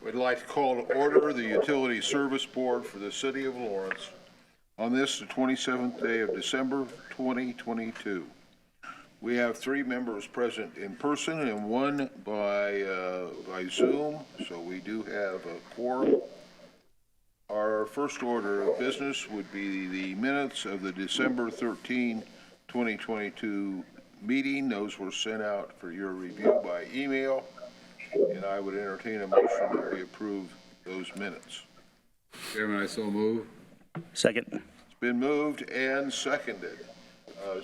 We'd like to call to order the Utility Service Board for the City of Lawrence on this, the 27th day of December, 2022. We have 3 members present in person and 1 by Zoom, so we do have a quorum. Our first order of business would be the minutes of the December 13, 2022 meeting. Those were sent out for your review by email, and I would entertain a motion that we approve those minutes. Chairman, I so move. Second. It's been moved and seconded.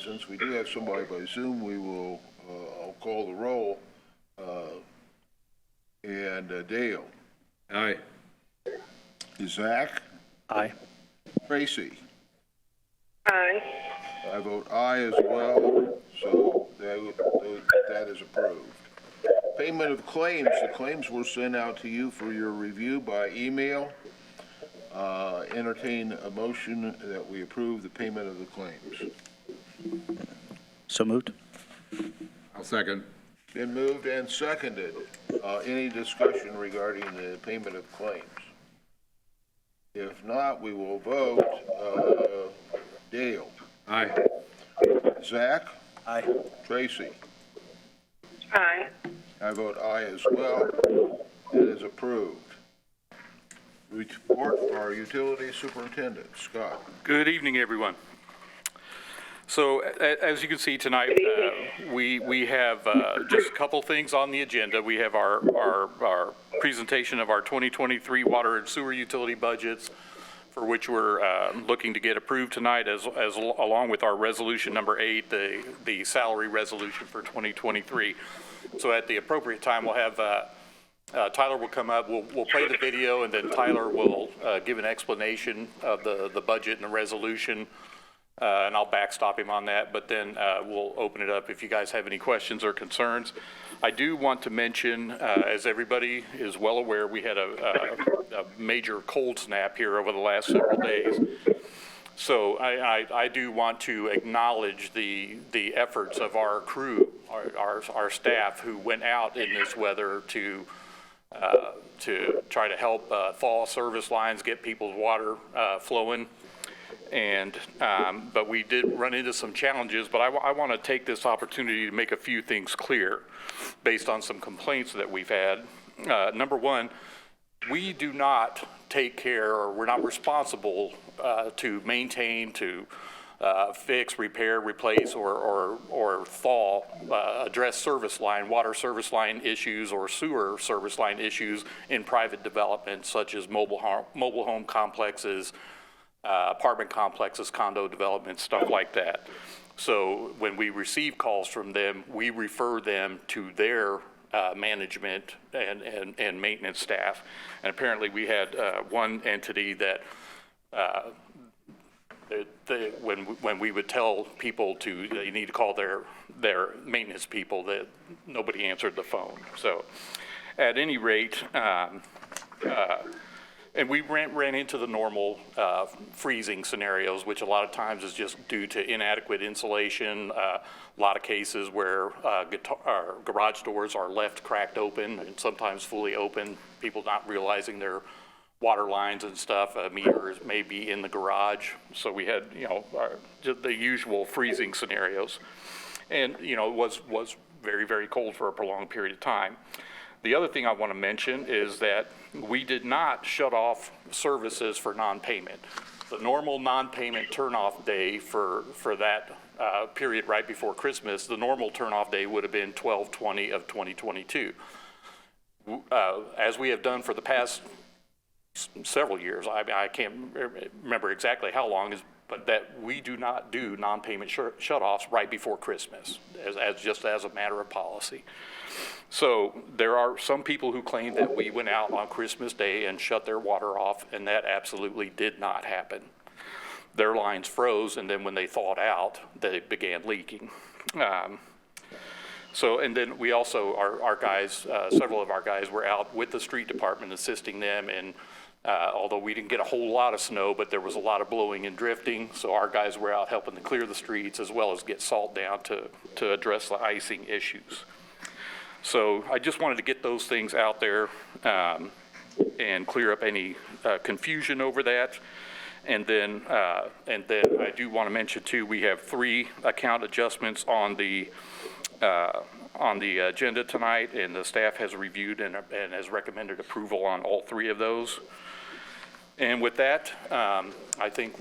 Since we do have somebody by Zoom, we will, I'll call the roll. Dale. Aye. Zach. Aye. Tracy. Aye. I vote aye as well, so that is approved. Payment of claims. The claims were sent out to you for your review by email. Entertain a motion that we approve the payment of the claims. So moved. I'll second. Been moved and seconded. Any discussion regarding the payment of claims? If not, we will vote. Dale. Aye. Zach. Aye. Tracy. Aye. I vote aye as well. It is approved. Report for our utility superintendent, Scott. Good evening, everyone. So as you can see tonight, we have just a couple things on the agenda. We have our presentation of our 2023 water and sewer utility budgets, for which we're looking to get approved tonight, as along with our resolution number 8, the salary resolution for 2023. So at the appropriate time, we'll have Tyler will come up. We'll play the video, and then Tyler will give an explanation of the budget and the resolution. And I'll backstop him on that, but then we'll open it up if you guys have any questions or concerns. I do want to mention, as everybody is well aware, we had a major cold snap here over the last several days. So I do want to acknowledge the efforts of our crew, our staff who went out in this weather to try to help thaw service lines, get people's water flowing. And but we did run into some challenges, but I want to take this opportunity to make a few things clear based on some complaints that we've had. Number one, we do not take care, or we're not responsible to maintain, to fix, repair, replace, or thaw, address service line, water service line issues or sewer service line issues in private development, such as mobile home complexes, apartment complexes, condo developments, stuff like that. So when we receive calls from them, we refer them to their management and maintenance staff. And apparently we had one entity that when we would tell people you need to call their maintenance people, that nobody answered the phone. So at any rate, and we ran into the normal freezing scenarios, which a lot of times is just due to inadequate insulation. A lot of cases where garage doors are left cracked open and sometimes fully open, people not realizing their water lines and stuff, meters may be in the garage. So we had, just the usual freezing scenarios. And, it was very, very cold for a prolonged period of time. The other thing I want to mention is that we did not shut off services for non-payment. The normal non-payment turn-off day for that period right before Christmas, the normal turn-off day would have been 12/20 of 2022. As we have done for the past several years, I can't remember exactly how long, but that we do not do non-payment shut-offs right before Christmas, just as a matter of policy. So there are some people who claim that we went out on Christmas Day and shut their water off, and that absolutely did not happen. Their lines froze, and then when they thawed out, they began leaking. And then we also, our guys, several of our guys were out with the street department assisting them, and although we didn't get a whole lot of snow, but there was a lot of blowing and drifting, so our guys were out helping to clear the streets as well as get salt down to address the icing issues. So I just wanted to get those things out there. clear up any confusion over that. And then I do want to mention too, we have 3 account adjustments on the agenda tonight, and the staff has reviewed and has recommended approval on all 3 of those. And with that, I think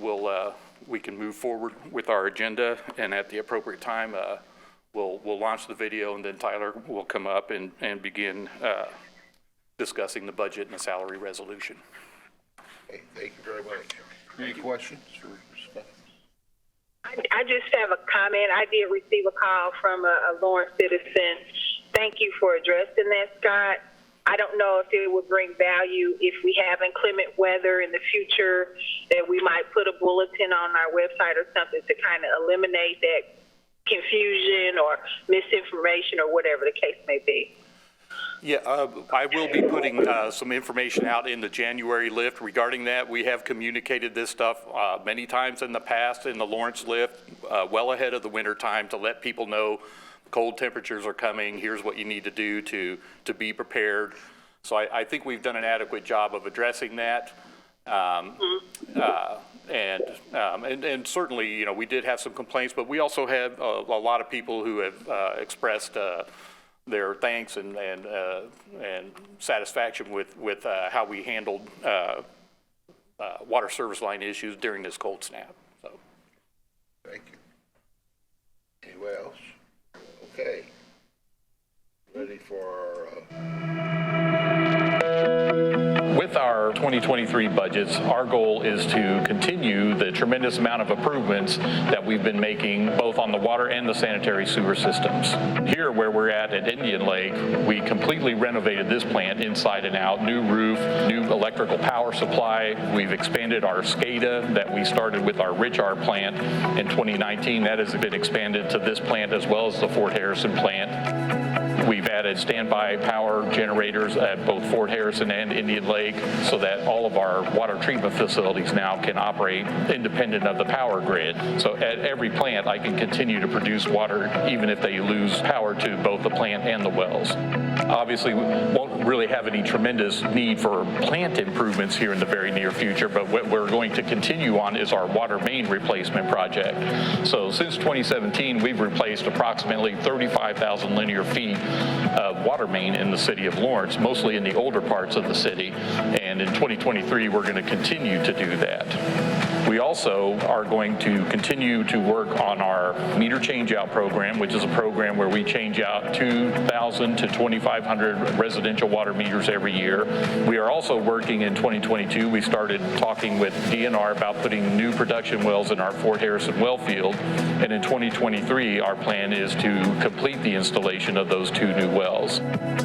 we can move forward with our agenda, and at the appropriate time, we'll launch the video, and then Tyler will come up and begin discussing the budget and the salary resolution. Okay, thank you very much. Any questions for Scott? I just have a comment. I did receive a call from a Lawrence citizen. Thank you for addressing that, Scott. I don't know if it would bring value if we have inclement weather in the future, that we might put a bulletin on our website or something to kind of eliminate that confusion or misinformation or whatever the case may be. Yeah, I will be putting some information out in the January lift regarding that. We have communicated this stuff many times in the past in the Lawrence lift, well ahead of the winter time, to let people know cold temperatures are coming. Here's what you need to do to be prepared. So I think we've done an adequate job of addressing that. And certainly, you know, we did have some complaints, but we also have a lot of people who have expressed their thanks and satisfaction with how we handled water service line issues during this cold snap. So, Thank you. Anyone else? Okay. Ready for With our 2023 budgets, our goal is to continue the tremendous amount of improvements that we've been making both on the water and the sanitary sewer systems. Here, where we're at Indian Lake, we completely renovated this plant inside and out, new roof, new electrical power supply. We've expanded our SCADA that we started with our Richard plant in 2019. That has been expanded to this plant as well as the Fort Harrison plant. We've added standby power generators at both Fort Harrison and Indian Lake so that all of our water treatment facilities now can operate independent of the power grid. So at every plant, I can continue to produce water even if they lose power to both the plant and the wells. Obviously, we won't really have any tremendous need for plant improvements here in the very near future, but what we're going to continue on is our water main replacement project. So since 2017, we've replaced approximately 35,000 linear feet of water main in the city of Lawrence, mostly in the older parts of the city. And in 2023, we're going to continue to do that. We also are going to continue to work on our meter changeout program, which is a program where we change out 2,000 to 2,500 residential water meters every year. We are also working in 2022. We started talking with DNR about putting new production wells in our Fort Harrison well field. And in 2023, our plan is to complete the installation of those 2 new wells.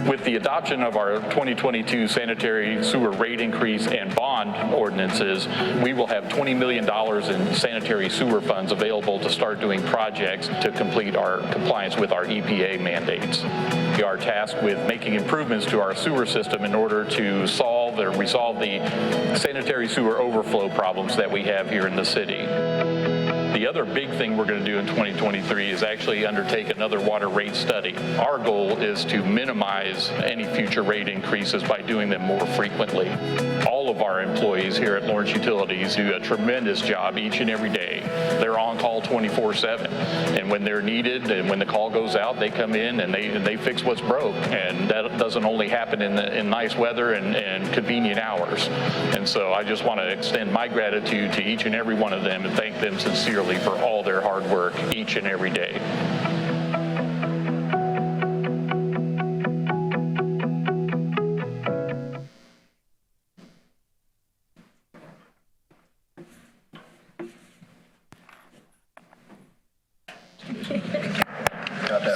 With the adoption of our 2022 sanitary sewer rate increase and bond ordinances, we will have $20 million in sanitary sewer funds available to start doing projects to complete our compliance with our EPA mandates. We are tasked with making improvements to our sewer system in order to resolve the sanitary sewer overflow problems that we have here in the city. The other big thing we're going to do in 2023 is actually undertake another water rate study. Our goal is to minimize any future rate increases by doing them more frequently. All of our employees here at Lawrence Utilities do a tremendous job each and every day. They're on call 24/7, and when they're needed and when the call goes out, they come in and they fix what's broke. And that doesn't only happen in nice weather and convenient hours. And so I just want to extend my gratitude to each and every one of them and thank them sincerely for all their hard work each and every day.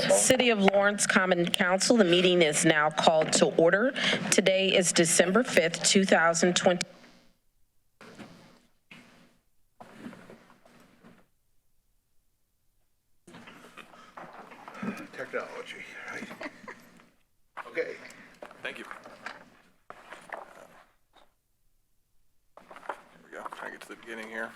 City of Lawrence Common Council, the meeting is now called to order. Today is December 5th, 2020. technology, right? Okay. Thank you. Here we go. Try to get to the beginning here.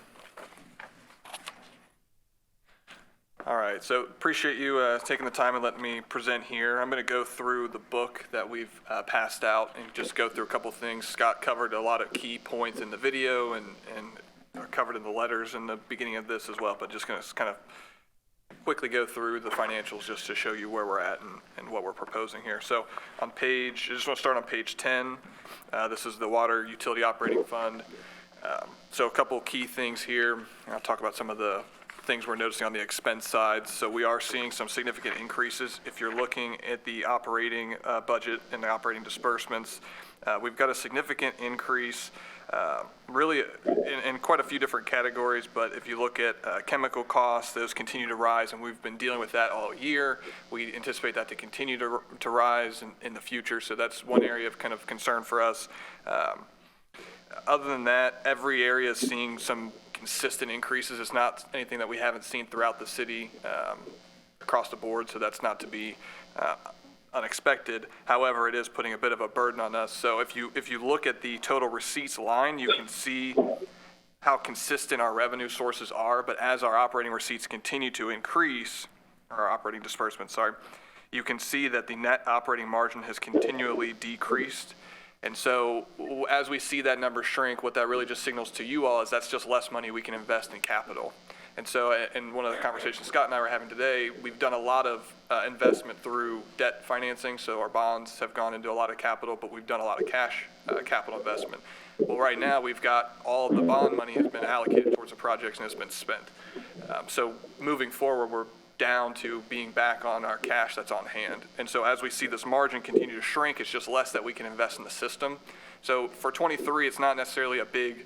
All right, so appreciate you taking the time and letting me present here. I'm going to go through the book that we've passed out and just go through a couple things. Scott covered a lot of key points in the video and are covered in the letters in the beginning of this as well, but just going to kind of quickly go through the financials just to show you where we're at and what we're proposing here. So on page, I just want to start on page 10. This is the Water Utility Operating Fund. So a couple key things here. I'll talk about some of the things we're noticing on the expense side. So we are seeing some significant increases. If you're looking at the operating budget and the operating disbursements, we've got a significant increase really in quite a few different categories, but if you look at chemical costs, those continue to rise, and we've been dealing with that all year. We anticipate that to continue to rise in the future, so that's one area of kind of concern for us. Other than that, every area is seeing some consistent increases. It's not anything that we haven't seen throughout the city across the board, so that's not to be unexpected. However, it is putting a bit of a burden on us. So if you look at the total receipts line, you can see how consistent our revenue sources are, but as our operating receipts continue to increase, or operating disbursements, sorry, you can see that the net operating margin has continually decreased. And so as we see that number shrink, what that really just signals to you all is that's just less money we can invest in capital. And so in one of the conversations Scott and I were having today, we've done a lot of investment through debt financing. So our bonds have gone into a lot of capital, but we've done a lot of cash capital investment. Well, right now we've got all of the bond money has been allocated towards the projects and has been spent. So moving forward, we're down to being back on our cash that's on hand. And so as we see this margin continue to shrink, it's just less that we can invest in the system. So for 23, it's not necessarily a big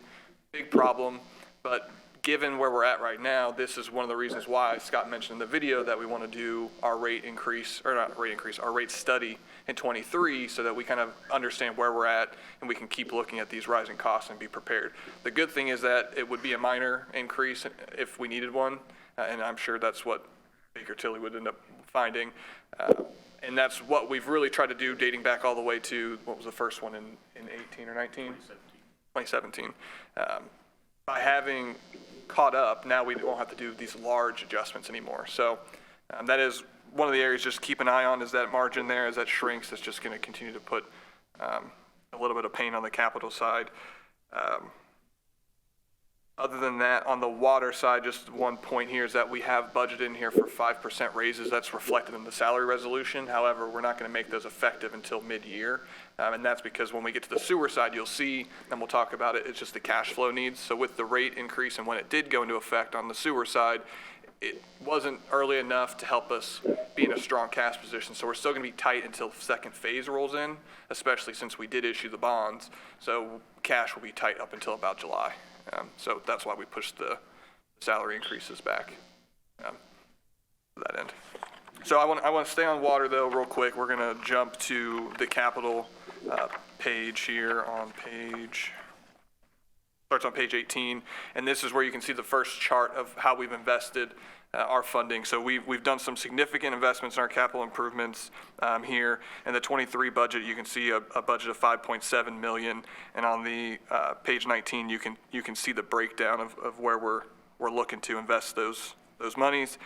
problem, but given where we're at right now, this is one of the reasons why Scott mentioned in the video that we want to do our rate increase, or not rate increase, our rate study in 23 so that we kind of understand where we're at and we can keep looking at these rising costs and be prepared. The good thing is that it would be a minor increase if we needed one, and I'm sure that's what Baker Tilly would end up finding. And that's what we've really tried to do dating back all the way to, what was the first one in 18 or 19? 2017. By having caught up, now we won't have to do these large adjustments anymore. So that is one of the areas just keep an eye on, is that margin there. As that shrinks, it's just going to continue to put a little bit of pain on the capital side. Other than that, on the water side, just one point here is that we have budgeted in here for 5% raises. That's reflected in the salary resolution. However, we're not going to make those effective until mid-year. And that's because when we get to the sewer side, you'll see, and we'll talk about it, it's just the cash flow needs. So with the rate increase and when it did go into effect on the sewer side, it wasn't early enough to help us be in a strong cash position. So we're still going to be tight until second phase rolls in, especially since we did issue the bonds. So cash will be tight up until about July. So that's why we pushed the salary increases back to that end. So I want to stay on water though real quick. We're going to jump to the capital page here on page, starts on page 18. And this is where you can see the first chart of how we've invested our funding. So we've done some significant investments in our capital improvements here. In the 23 budget, you can see a budget of $5.7 million, and on the page 19, you can see the breakdown of where we're looking to invest those monies.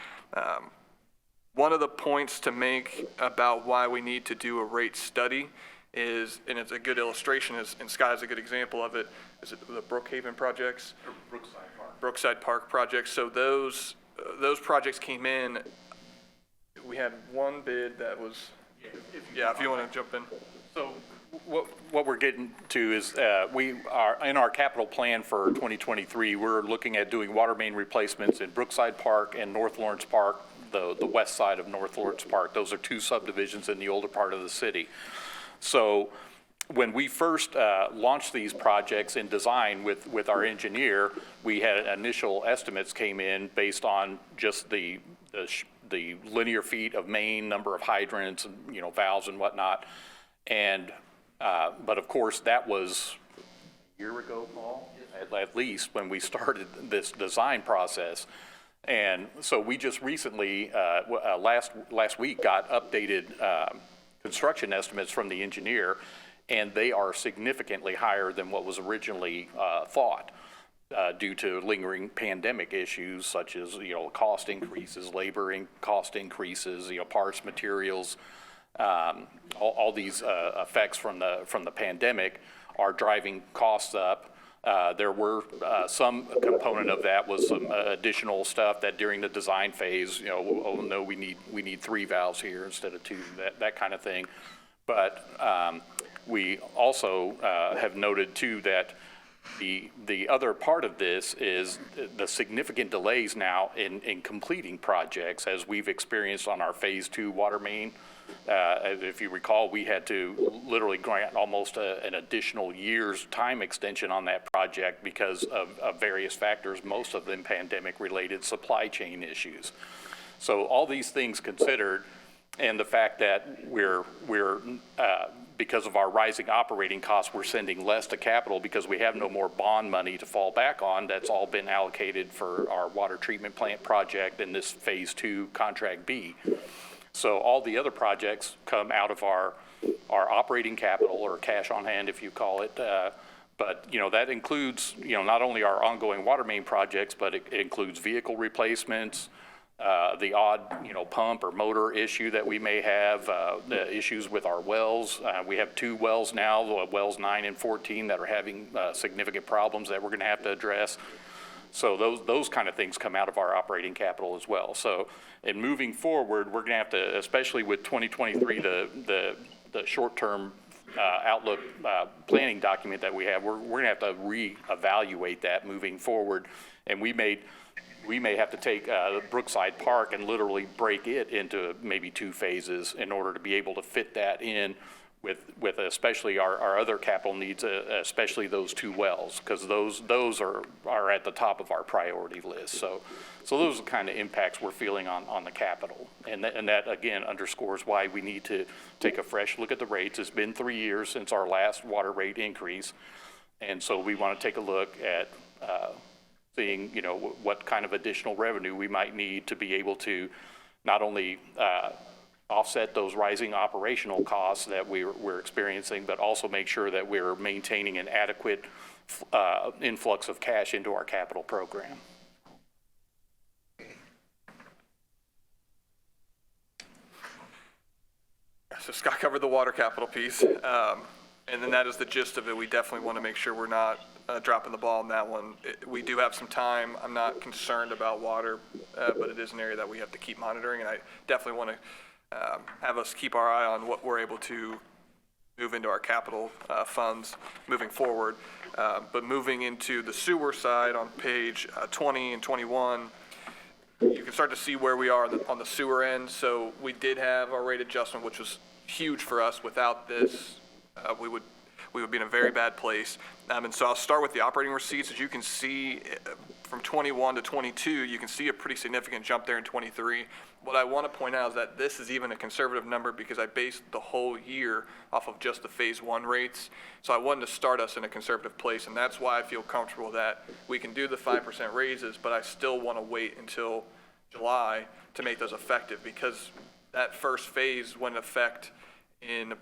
One of the points to make about why we need to do a rate study is, and it's a good illustration, and Scott has a good example of it, is it the Brookhaven projects? Or Brookside Park. Brookside Park projects. So those projects came in, we had one bid that was, if you want to jump in. So what we're getting to is we are, in our capital plan for 2023, we're looking at doing water main replacements in Brookside Park and North Lawrence Park, the west side of North Lawrence Park. Those are two subdivisions in the older part of the city. So when we first launched these projects in design with our engineer, we had initial estimates came in based on just the linear feet of main, number of hydrants, and valves and whatnot. And but of course that was a year ago, Paul, at least, when we started this design process. And so we just recently, last week, got updated construction estimates from the engineer, and they are significantly higher than what was originally thought. due to lingering pandemic issues such as, cost increases, cost increases, parts, materials, all these effects from the pandemic are driving costs up. There were some component of that was some additional stuff that during the design phase, oh no, we need 3 valves here instead of 2, that kind of thing. But we also have noted too that the other part of this is the significant delays now in completing projects, as we've experienced on our Phase 2 water main. If you recall, we had to literally grant almost an additional year's time extension on that project because of various factors, most of them pandemic-related supply chain issues. So all these things considered, and the fact that we're because of our rising operating costs, we're sending less to capital because we have no more bond money to fall back on. That's all been allocated for our water treatment plant project in this Phase 2 Contract B. So all the other projects come out of our operating capital, or cash on hand, if you call it. But, that includes, not only our ongoing water main projects, but it includes vehicle replacements, the odd, pump or motor issue that we may have, the issues with our wells. We have 2 wells now, wells 9 and 14, that are having significant problems that we're going to have to address. So those kind of things come out of our operating capital as well. So in moving forward, we're going to have to, especially with 2023, the short-term outlook planning document that we have, we're going to have to reevaluate that moving forward. And we may have to take Brookside Park and literally break it into maybe 2 phases in order to be able to fit that in with especially our other capital needs, especially those 2 wells, because those are at the top of our priority list. So those are the kind of impacts we're feeling on the capital. And that again underscores why we need to take a fresh look at the rates. It's been 3 years since our last water rate increase. And so we want to take a look at seeing, what kind of additional revenue we might need to be able to not only offset those rising operational costs that we're experiencing, but also make sure that we're maintaining an adequate influx of cash into our capital program. So Scott covered the water capital piece, and then that is the gist of it. We definitely want to make sure we're not dropping the ball on that one. We do have some time. I'm not concerned about water, but it is an area that we have to keep monitoring, and I definitely want to have us keep our eye on what we're able to move into our capital funds moving forward. But moving into the sewer side on page 20 and 21, you can start to see where we are on the sewer end. So we did have our rate adjustment, which was huge for us. Without this, we would be in a very bad place. And so I'll start with the operating receipts. As you can see, from 21 to 22, you can see a pretty significant jump there in 23. What I want to point out is that this is even a conservative number because I based the whole year off of just the Phase 1 rates. So I wanted to start us in a conservative place, and that's why I feel comfortable that we can do the 5% raises, but I still want to wait until July to make those effective, because that first phase went into effect in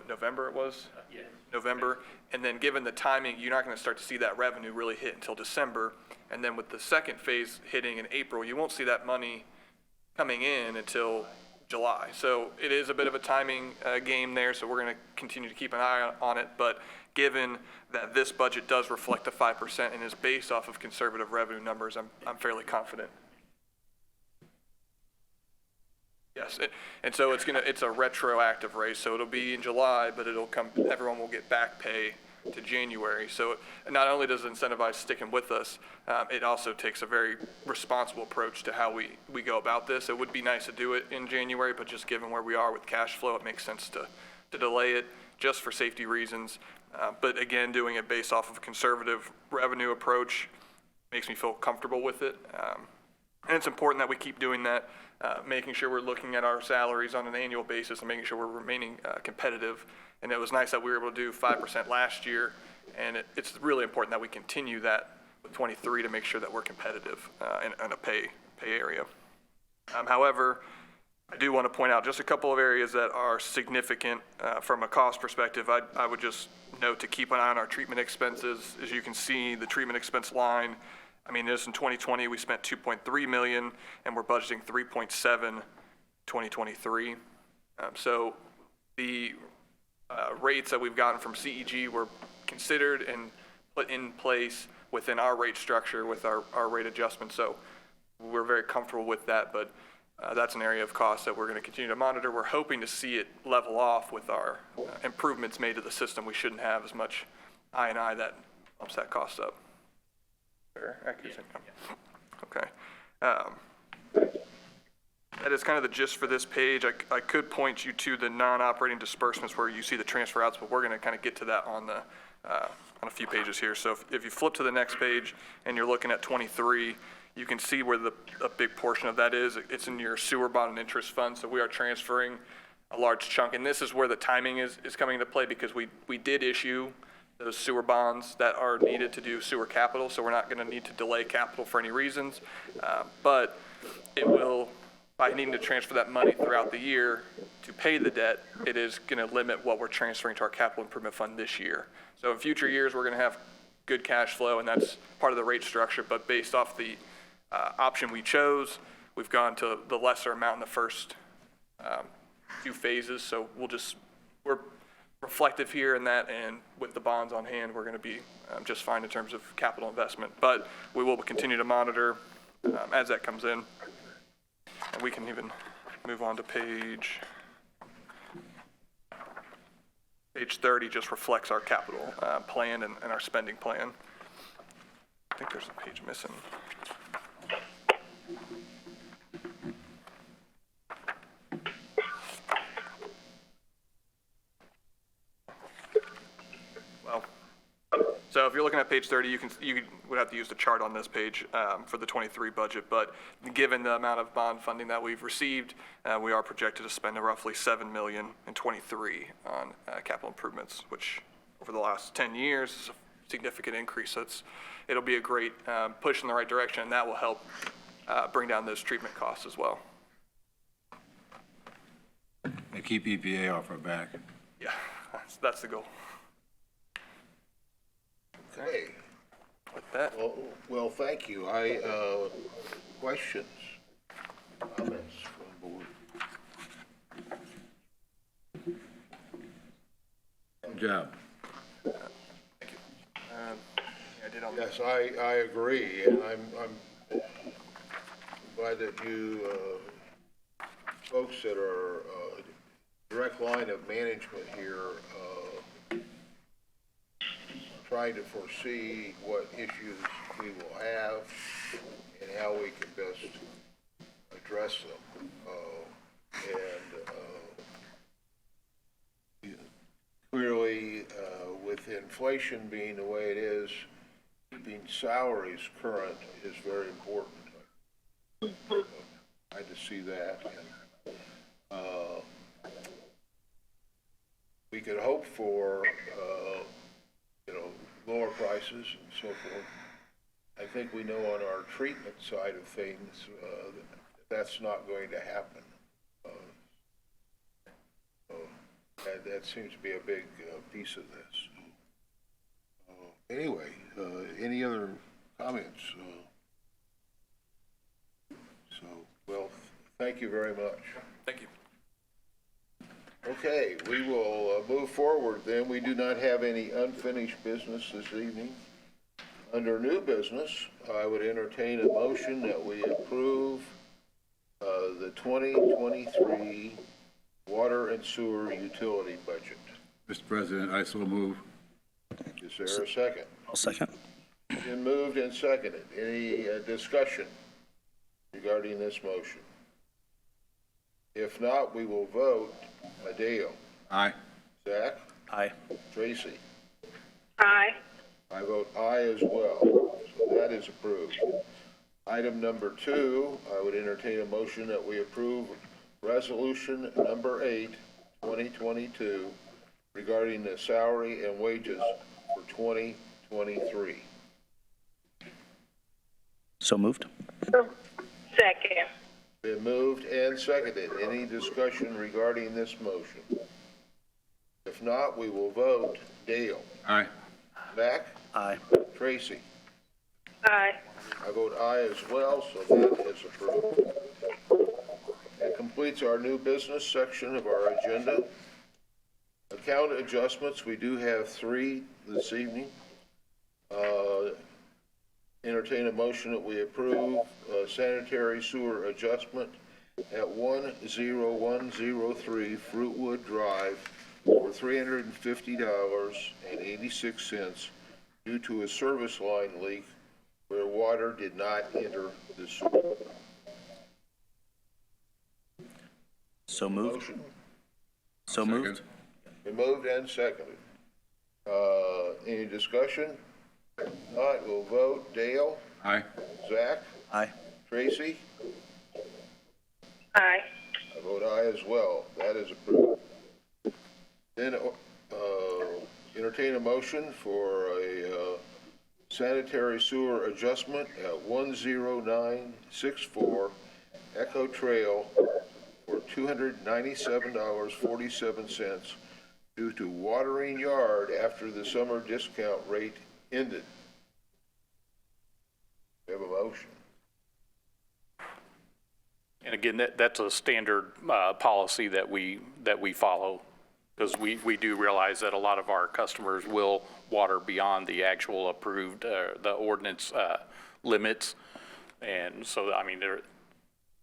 November, it was? Yeah. November. And then given the timing, you're not going to start to see that revenue really hit until December. And then with the second phase hitting in April, you won't see that money coming in until July. So it is a bit of a timing game there, so we're going to continue to keep an eye on it. But given that this budget does reflect the 5% and is based off of conservative revenue numbers, I'm fairly confident. Yes, and so it's a retroactive raise, so it'll be in July, but everyone will get back pay to January. So not only does it incentivize sticking with us, it also takes a very responsible approach to how we go about this. It would be nice to do it in January, but just given where we are with cash flow, it makes sense to delay it just for safety reasons. But again, doing it based off of a conservative revenue approach makes me feel comfortable with it. And it's important that we keep doing that, making sure we're looking at our salaries on an annual basis and making sure we're remaining competitive. And it was nice that we were able to do 5% last year, and it's really important that we continue that with 23 to make sure that we're competitive in a pay area. However, I do want to point out just a couple of areas that are significant from a cost perspective. I would just note to keep an eye on our treatment expenses. As you can see, the treatment expense line, I mean, this in 2020, we spent 2.3 million, and we're budgeting 3.7 2023. So the rates that we've gotten from CEG were considered and put in place within our rate structure with our rate adjustment. So we're very comfortable with that, but that's an area of cost that we're going to continue to monitor. We're hoping to see it level off with our improvements made to the system. We shouldn't have as much I&I that bumps that cost up. Fair, accurate. Okay. That is kind of the gist for this page. I could point you to the non-operating disbursements where you see the transfer outs, but we're going to kind of get to that on a few pages here. So if you flip to the next page and you're looking at 23, you can see where a big portion of that is. It's in your sewer bond and interest fund. So we are transferring a large chunk, and this is where the timing is coming into play, because we did issue those sewer bonds that are needed to do sewer capital. So we're not going to need to delay capital for any reasons, but it will. By needing to transfer that money throughout the year to pay the debt, it is going to limit what we're transferring to our capital improvement fund this year. So in future years, we're going to have good cash flow, and that's part of the rate structure. But based off the option we chose, we've gone to the lesser amount in the first few phases. So we're reflective here in that, and with the bonds on hand, we're going to be just fine in terms of capital investment. But we will continue to monitor as that comes in. And we can even move on to page 30, just reflects our capital plan and our spending plan. I think there's a page missing. Well, so if you're looking at page 30, you would have to use the chart on this page for the 23 budget. But given the amount of bond funding that we've received, we are projected to spend roughly $7 million in 23 on capital improvements, which over the last 10 years is a significant increase. So it'll be a great push in the right direction, and that will help bring down those treatment costs as well. And keep EPA off our back. Yeah, that's the goal. Okay. With that. Well, thank you. Questions, comments from the board? Good job. Thank you. I did all that. Yes, I agree, and I'm glad that you folks that are direct line of management here trying to foresee what issues we will have and how we can best address them. Clearly, with inflation being the way it is, keeping salaries current is very important. I had to see that. And, we could hope for, lower prices and so forth. I think we know on our treatment side of things that's not going to happen. That seems to be a big piece of this. Anyway, any other comments? Well, thank you very much. Thank you. Okay, we will move forward then. We do not have any unfinished business this evening. Under new business, I would entertain a motion that we approve the 2023 water and sewer utility budget. Mr. President, I so move. Is there a second? I'll second. Been moved and seconded. Any discussion regarding this motion? If not, we will vote. Adele. Aye. Zach? Aye. Tracy? Aye. I vote aye as well. So that is approved. Item number 2, I would entertain a motion that we approve resolution number 8, 2022, regarding the salary and wages for 2023. So moved. Second. Been moved and seconded. Any discussion regarding this motion? If not, we will vote. Dale? Aye. Zach? Aye. Tracy? Aye. I vote aye as well, so that is approved. That completes our new business section of our agenda. Account adjustments, we do have 3 this evening. Entertain a motion that we approve sanitary sewer adjustment at 10103 Fruitwood Drive for $350.86 due to a service line leak where water did not enter the sewer. So moved. Motion So moved. been moved and seconded. Any discussion? Not, we'll vote. Dale? Aye. Zach? Aye. Tracy? Aye. I vote aye as well. That is approved. Then entertain a motion for a sanitary sewer adjustment at 10964 Echo Trail for $297.47 due to watering yard after the summer discount rate ended. We have a motion. And again, that's a standard policy that we follow, because we do realize that a lot of our customers will water beyond the actual approved, the ordinance limits. And so, I mean,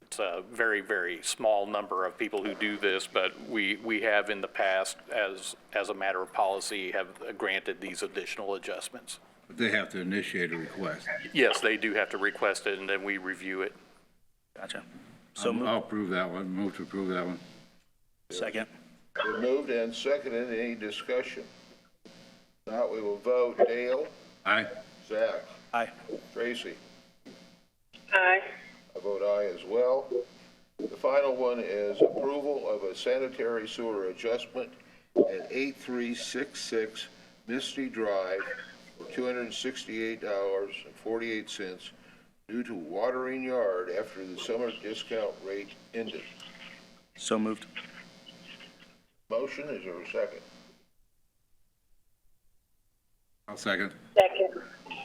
it's a very, very small number of people who do this, but we have in the past, as a matter of policy, have granted these additional adjustments. But they have to initiate a request. Yes, they do have to request it, and then we review it. Gotcha. So I'll moved. approve that one. Move to approve that one. Second. Been moved and seconded. Any discussion? Not, we will vote. Dale? Aye. Zach? Aye. Tracy? Aye. I vote aye as well. The final one is approval of a sanitary sewer adjustment at 8366 Misty Drive for $268.48 due to watering yard after the summer discount rate ended. So moved. Motion, is there a second? I'll second. Second.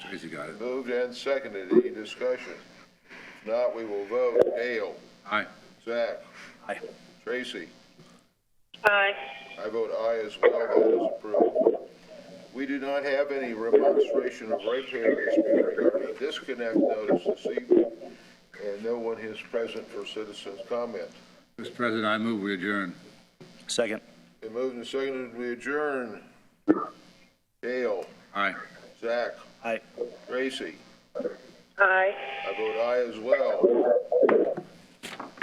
Tracy got it. Moved and seconded. Any discussion? If not, we will vote. Dale? Aye. Zach? Aye. Tracy? Aye. I vote aye as well. That is approved. We do not have any remonstration of ratepayers regarding disconnect notice this evening, and no one is present for citizens' comment. Mr. President, I move we adjourn. Second. Been moved and seconded, we adjourn. Dale? Aye. Zach? Aye. Tracy? Aye. I vote aye as well.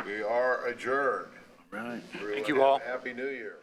We are adjourned. Right. Everyone you have a all. Happy New Year.